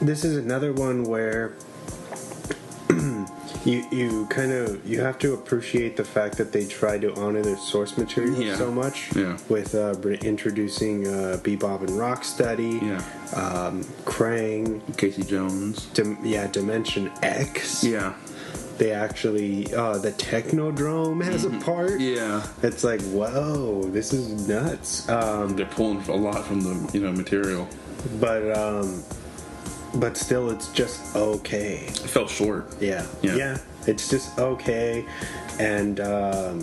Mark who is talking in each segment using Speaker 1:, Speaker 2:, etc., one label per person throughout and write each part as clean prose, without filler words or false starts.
Speaker 1: this is another one where you have to appreciate the fact that they try to honor their source material so much with introducing Bebop and Rocksteady, Krang,
Speaker 2: Casey Jones,
Speaker 1: Dimension X. Yeah. They actually, the Technodrome has a part. Yeah. It's like, whoa, this is nuts.
Speaker 2: They're pulling a lot from the, material.
Speaker 1: But still, it's just okay.
Speaker 2: It fell short.
Speaker 1: Yeah. It's just okay. And, how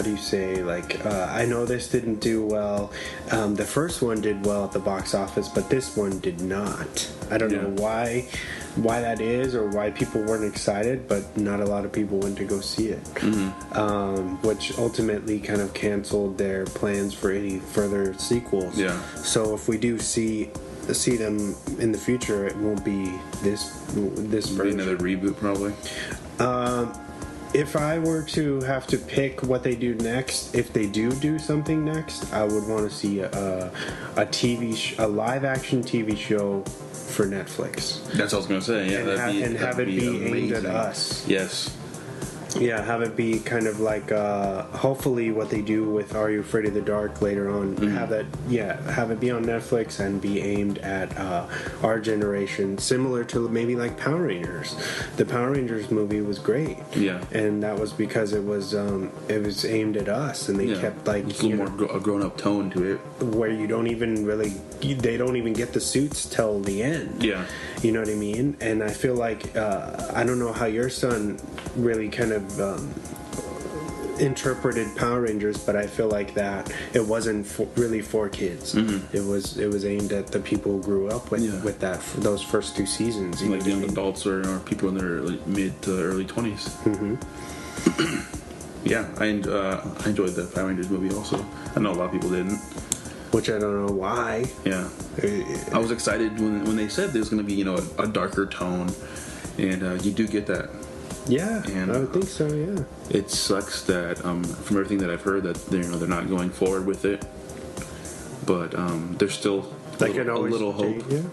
Speaker 1: do you say, I know this didn't do well. The first one did well at the box office, but this one did not. I don't know why that is, or why people weren't excited, but not a lot of people went to go see it, which ultimately kind of canceled their plans for any further sequels. Yeah. So if we do see them in the future, it won't be this version.
Speaker 2: Another reboot, probably.
Speaker 1: If I were to have to pick what they do next, if they do something next, I would want to see a live action TV show for Netflix.
Speaker 2: That's what I was going to say. Yeah,
Speaker 1: have it be aimed at us.
Speaker 2: Yes.
Speaker 1: Yeah, have it be kind of like hopefully what they do with Are You Afraid of the Dark later on. Have it be on Netflix and be aimed at our generation, similar to maybe like Power Rangers. The Power Rangers movie was great. Yeah, and that was because it was aimed at us, and they kept like
Speaker 2: a little more a grown up tone to it,
Speaker 1: where they don't even get the suits till the end. Yeah, you know what I mean. And I feel like I don't know how your son really kind of interpreted Power Rangers, but I feel like that it wasn't really for kids. It was aimed at the people who grew up with those first two seasons,
Speaker 2: like young adults or people in their mid to early 20s. Yeah, I enjoyed the Power Rangers movie also. I know a lot of people didn't,
Speaker 1: which I don't know why. Yeah,
Speaker 2: I was excited when they said there's going to be a darker tone, and you do get that.
Speaker 1: Yeah, and I would think so. Yeah,
Speaker 2: it sucks that from everything that I've heard that they're not going forward with it, but there's still a little hope.
Speaker 1: Yeah.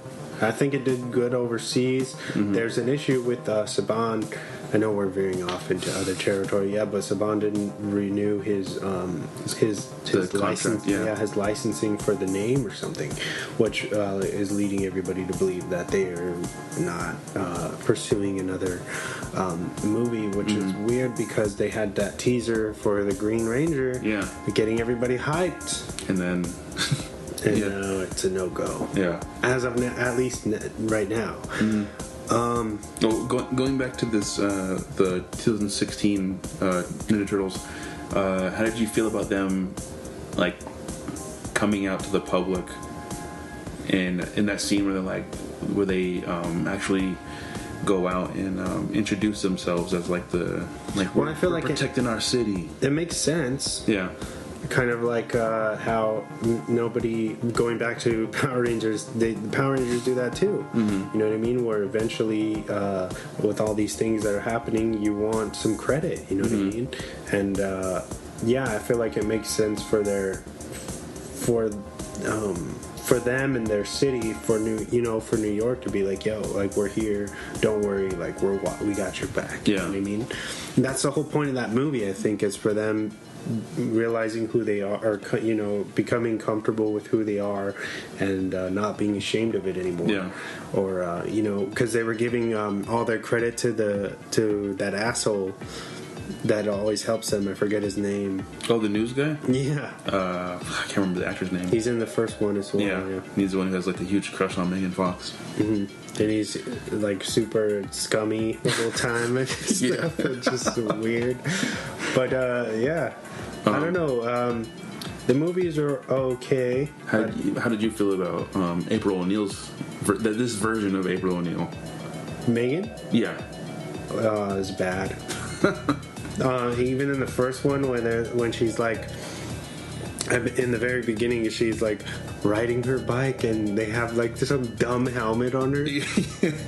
Speaker 1: I think it did good overseas. There's an issue with Saban. I know we're veering off into other territory, but Saban didn't renew his license, his licensing for the name or something, which is leading everybody to believe that they are not pursuing another movie, which is weird because they had that teaser for the Green Ranger, getting everybody hyped,
Speaker 2: and then.
Speaker 1: And now it's a no-go. Yeah. As of now, at least right now.
Speaker 2: Going back to this, the 2016 Ninja Turtles, how did you feel about them, like, coming out to the public and in that scene where they actually go out and introduce themselves as I feel like protecting our city.
Speaker 1: It makes sense. Yeah. Kind of like how nobody, going back to Power Rangers, the Power Rangers do that too. You know what I mean? Where eventually, with all these things that are happening, you want some credit. You know what I mean? And I feel like it makes sense for them and their city, for New York to be like, yo, like, we're here, don't worry, like, we got your back. You know what I mean? And that's the whole point of that movie, I think, is for them realizing who they are, or becoming comfortable with who they are, and not being ashamed of it anymore. Or because they were giving all their credit to that asshole that always helps them. I forget his name.
Speaker 2: Oh, the news guy?
Speaker 1: Yeah.
Speaker 2: I can't remember the actor's name.
Speaker 1: He's in the first one as well. Yeah.
Speaker 2: He's the one who has like the huge crush on Megan Fox.
Speaker 1: And he's like super scummy the whole time and stuff. It's just weird. But I don't know. The movies are okay.
Speaker 2: How did you feel about April O'Neil's this version of April O'Neil?
Speaker 1: Megan?
Speaker 2: Yeah.
Speaker 1: It's bad. Even in the first one, when she's like, in the very beginning, she's like riding her bike and they have like some dumb helmet on her.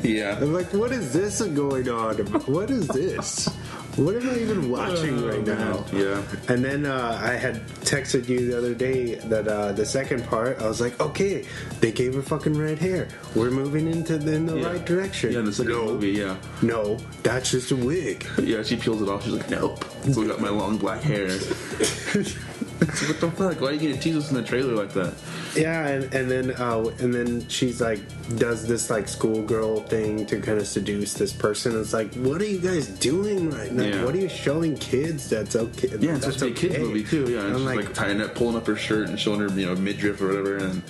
Speaker 1: Yeah. I'm like, what is this going on? What is this? what am I even watching right now?
Speaker 2: Yeah.
Speaker 1: And then I had texted you the other day that the second part, I was like, okay, they gave her fucking red hair. We're moving in the right direction.
Speaker 2: Yeah, in the second movie, yeah.
Speaker 1: No, that's just a wig.
Speaker 2: Yeah, she peels it off. She's like, nope. So I got my long black hair. So what the fuck? Why are you gonna tease us in the trailer like that?
Speaker 1: Yeah, and then she's like does this like schoolgirl thing to kind of seduce this person. It's like, what are you guys doing right now?
Speaker 2: Yeah.
Speaker 1: What are you showing kids? That's okay.
Speaker 2: Yeah, it's supposed to be a kids movie too. Yeah, and she's like tying up, pulling up her shirt and showing her midriff or whatever, and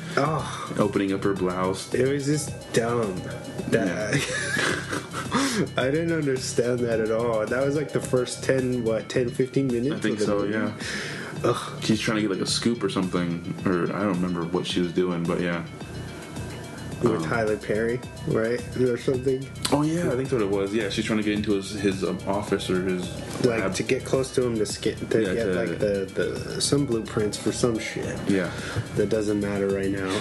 Speaker 2: opening up her blouse.
Speaker 1: It was just dumb. I didn't understand that at all. That was like the first 10, 15 minutes.
Speaker 2: I think so. Movie. Yeah.
Speaker 1: Ugh.
Speaker 2: She's trying to get like a scoop or something, or I don't remember what she was doing, but yeah.
Speaker 1: With Tyler Perry, right, or something.
Speaker 2: Oh yeah, I think that's what it was. Yeah, she's trying to get into his office or his
Speaker 1: lab. To get close to him to get like the some blueprints for some shit.
Speaker 2: Yeah,
Speaker 1: that doesn't matter right now.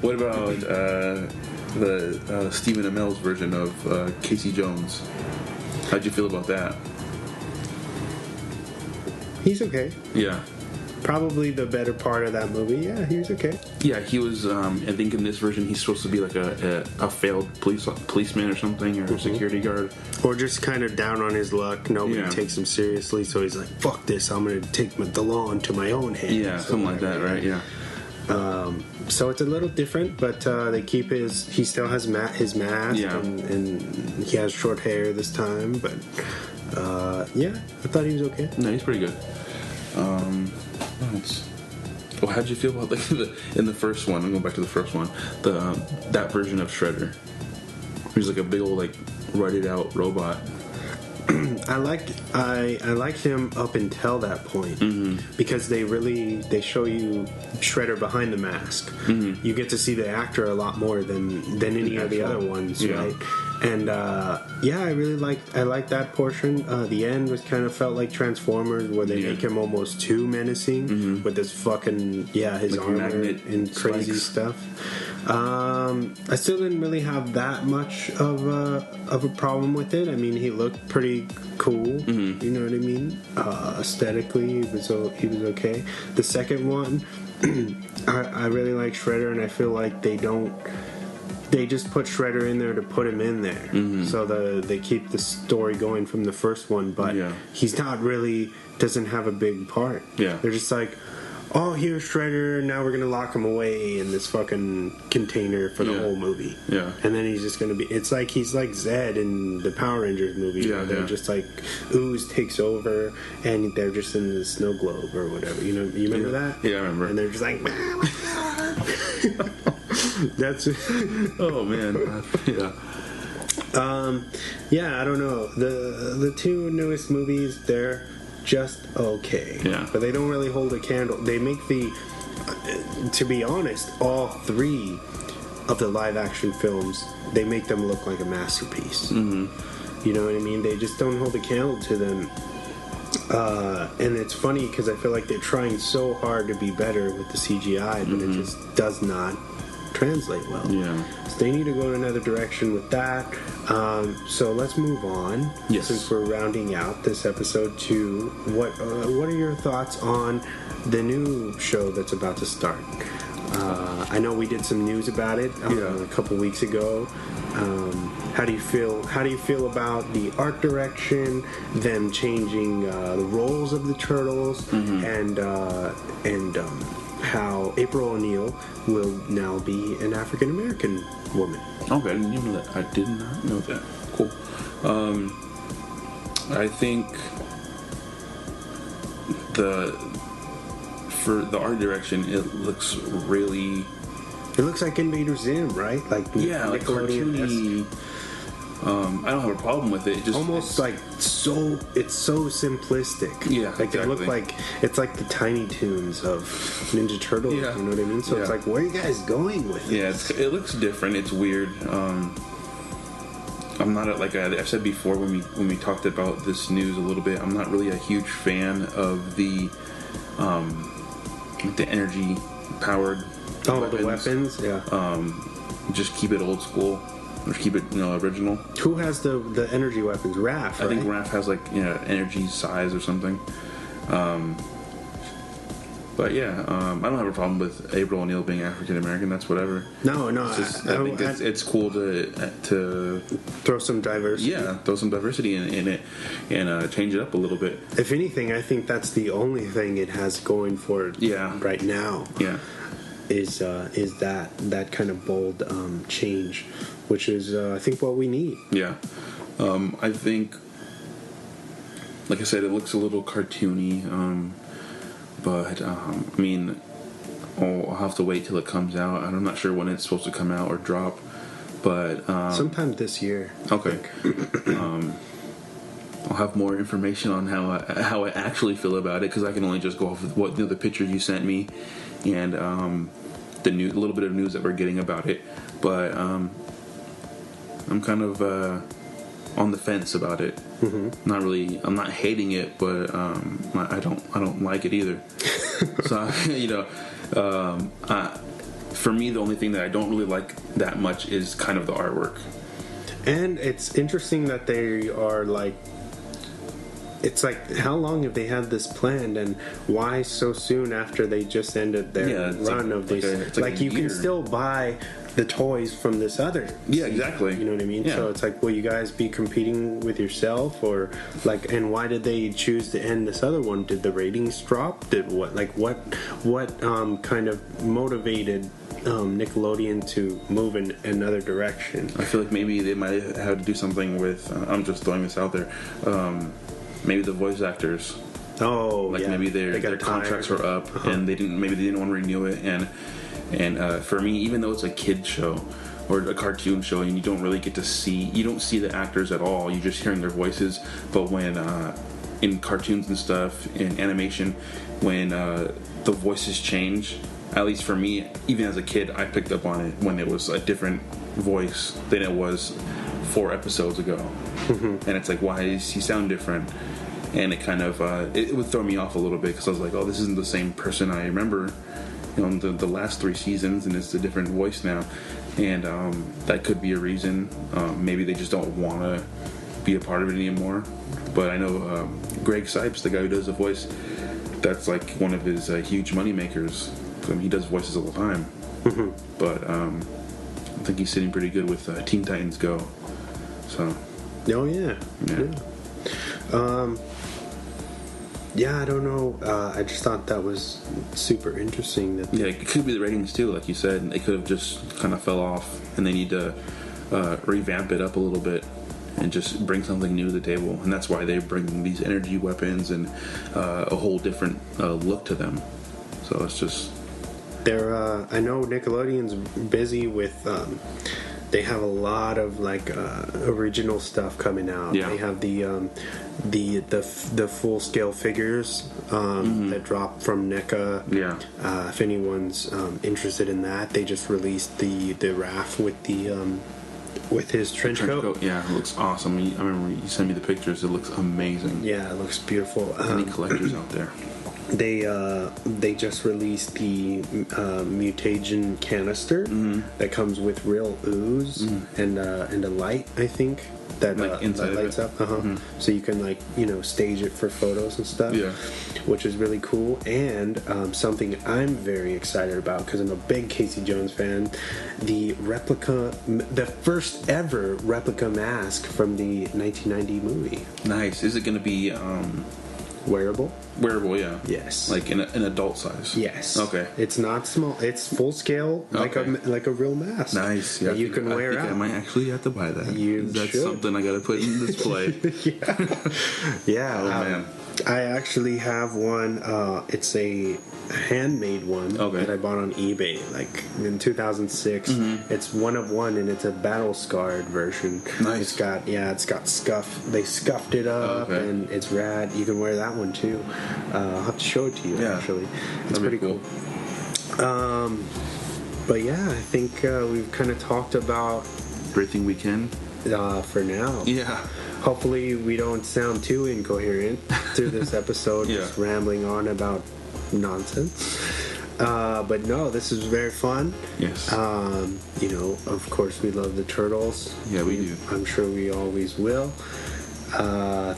Speaker 2: What about the Stephen Amell's version of Casey Jones? How'd you feel about that?
Speaker 1: He's okay.
Speaker 2: Yeah.
Speaker 1: Probably the better part of that movie. Yeah, he was okay.
Speaker 2: Yeah, he was. I think in this version he's supposed to be like a failed policeman or something, or a security guard,
Speaker 1: or just kind of down on his luck. Nobody takes him seriously, so he's like, "Fuck this! I'm gonna take the law into my own hands."
Speaker 2: Yeah, something like that, right? Yeah.
Speaker 1: So it's a little different, but they keep he still has his mask, and he has short hair this time. But I thought he was okay.
Speaker 2: No, he's pretty good. Well, how'd you feel about in the first one? I'm going back to the first one. That version of Shredder. He's like a big old rutted out robot.
Speaker 1: I liked him up until that point, because they show you Shredder behind the mask. Mm-hmm. You get to see the actor a lot more than any of the other ones, right? And I really liked that portion. The end was kind of felt like Transformers, where they make him almost too menacing with this fucking his armor and crazy stuff. I still didn't really have that much of a problem with it. I mean, he looked pretty cool. Mm-hmm. You know what I mean? Aesthetically, he was okay. The second one, I really like Shredder, and I feel like they just put Shredder in there to put him in there. Mm-hmm. So they keep the story going from the first one, but he's not really, doesn't have a big part. Yeah. They're just like, oh, here's Shredder, now we're going to lock him away in this fucking container for the whole movie. Yeah. And then he's just going to be, it's like he's like Zed in the Power Rangers movie, where they're just like, Ooze takes over, and they're just in the snow globe or whatever. You remember that?
Speaker 2: Yeah, I remember.
Speaker 1: And they're just like, that's
Speaker 2: oh man.
Speaker 1: I don't know, the two newest movies, they're just okay, but they don't really hold a candle. They make to be honest, all three of the live action films, they make them look like a masterpiece. Mm-hmm. You know what I mean? They just don't hold a candle to them. And it's funny because I feel like they're trying so hard to be better with the CGI, but it just does not translate well. Yeah. So they need to go in another direction with that. So let's move on. Yes. Since we're rounding out this episode to what are your thoughts on the new show that's about to start? I know we did some news about it a couple weeks ago. How do you feel about the art direction, them changing the roles of the turtles, and how April O'Neil will now be an African American woman?
Speaker 2: Okay, I didn't even know that. I did not know that. Cool. I think for the art direction, it looks really.
Speaker 1: It looks like Invader Zim, right? Like
Speaker 2: like cartoony. I don't have a problem with it. It just
Speaker 1: almost it's so simplistic.
Speaker 2: Yeah,
Speaker 1: like exactly. They look like it's like the Tiny Toons of Ninja Turtles. Yeah. You know what I mean? So it's like, where are you guys going with this?
Speaker 2: Yeah, it looks different. It's weird. I'm not like I said before when we talked about this news a little bit. I'm not really a huge fan of the energy powered.
Speaker 1: Oh, the weapons. Yeah.
Speaker 2: Just keep it old school. keep it, original.
Speaker 1: Who has the energy weapons? Raph, right?
Speaker 2: I think Raph has energy size or something. But yeah, I don't have a problem with April O'Neil being African American. That's whatever.
Speaker 1: No,
Speaker 2: I think it's cool to
Speaker 1: throw some diversity.
Speaker 2: Yeah, throw some diversity in it and change it up a little bit.
Speaker 1: If anything, I think that's the only thing it has going for it right now.
Speaker 2: Yeah,
Speaker 1: is that kind of bold change, which is I think what we need.
Speaker 2: Yeah, I think, like I said, it looks a little cartoony. But, I mean, I'll have to wait till it comes out. I'm not sure when it's supposed to come out or drop. But
Speaker 1: sometime this year.
Speaker 2: Okay. I'll have more information on how I actually feel about it, because I can only just go off of what the picture you sent me and the little bit of news that we're getting about it. But I'm kind of on the fence about it. Mm-hmm. I'm not hating it, but I don't like it either. So for me, the only thing that I don't really like that much is kind of the artwork.
Speaker 1: And it's interesting that they are it's like, how long have they had this planned, and why so soon after they just ended their run of these? You can still buy the toys from this other.
Speaker 2: Yeah, exactly.
Speaker 1: You know what I mean?
Speaker 2: Yeah.
Speaker 1: So it's like, will you guys be competing with yourself, or and why did they choose to end this other one? Did the ratings drop? Did what kind of motivated Nickelodeon to move in another direction?
Speaker 2: I feel like maybe they might have had to do something with. I'm just throwing this out there. Maybe the voice actors.
Speaker 1: Oh,
Speaker 2: maybe their contracts were up and they didn't want to renew it, and for me, even though it's a kid show or a cartoon show, and you don't really get to see the actors at all, you're just hearing their voices. But when in cartoons and stuff, in animation, when the voices change, at least for me, even as a kid, I picked up on it when it was a different voice than it was 4 episodes ago. Mm-hmm. And it's like, why does he sound different? And it kind of it would throw me off a little bit, because I was like, oh, this isn't the same person I remember the last 3 seasons, and it's a different voice now. And that could be a reason. Maybe they just don't want to be a part of it anymore. But I know Greg Sipes, the guy who does the voice, that's like one of his huge money makers. I mean, he does voices all the time. Mm-hmm. But I think he's sitting pretty good with Teen Titans Go. So.
Speaker 1: Oh yeah. Yeah, I don't know. I just thought that was super interesting.
Speaker 2: It could be the ratings too, like you said. They could have just kind of fell off, and they need to revamp it up a little bit and just bring something new to the table. And that's why they bring these energy weapons and a whole different look to them. So it's just...
Speaker 1: I know Nickelodeon's busy with... they have a lot of original stuff coming out.
Speaker 2: Yeah.
Speaker 1: They have the full scale figures that drop from NECA.
Speaker 2: Yeah.
Speaker 1: If anyone's interested in that, they just released the Raph with his trench coat.
Speaker 2: Yeah, it looks awesome. I remember you sent me the pictures. It looks amazing.
Speaker 1: Yeah, it looks beautiful.
Speaker 2: Any collectors out there?
Speaker 1: They just released the Mutagen canister that comes with real ooze and a light, I think, that
Speaker 2: inside
Speaker 1: that lights up. So you can stage it for photos and stuff.
Speaker 2: Yeah,
Speaker 1: which is really cool. And something I'm very excited about, because I'm a big Casey Jones fan, the first ever replica mask from the 1990 movie.
Speaker 2: Nice. Is it going to be
Speaker 1: wearable?
Speaker 2: Wearable, yeah.
Speaker 1: Yes.
Speaker 2: Like in an adult size.
Speaker 1: Yes.
Speaker 2: Okay.
Speaker 1: It's not small. It's full scale, like a real mask.
Speaker 2: Nice. Yeah,
Speaker 1: that you can wear out.
Speaker 2: I might actually have to buy that. That's
Speaker 1: should.
Speaker 2: something I got to put in display.
Speaker 1: Yeah.
Speaker 2: Oh man.
Speaker 1: I actually have one. It's a handmade one that I bought on eBay, in 2006. It's one of one, and it's a battle scarred version.
Speaker 2: Nice.
Speaker 1: It's got scuff. They scuffed it up, and it's rad. You can wear that one too. I'll have to show it to you. Yeah. Actually, it's pretty cool. But yeah, I think we've kind of talked about
Speaker 2: everything we can
Speaker 1: for now.
Speaker 2: Yeah.
Speaker 1: Hopefully we don't sound too incoherent through this episode, just rambling on about nonsense. But no, this is very fun.
Speaker 2: Yes.
Speaker 1: You know, of course, we love the Turtles.
Speaker 2: Yeah, we do.
Speaker 1: I'm sure we always will.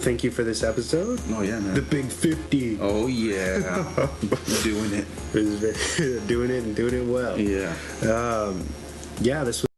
Speaker 1: Thank you for this episode.
Speaker 2: Oh, yeah, man.
Speaker 1: The Big 50.
Speaker 2: Oh, yeah. Doing it.
Speaker 1: Doing it and doing it well.
Speaker 2: Yeah.
Speaker 1: Yeah, this was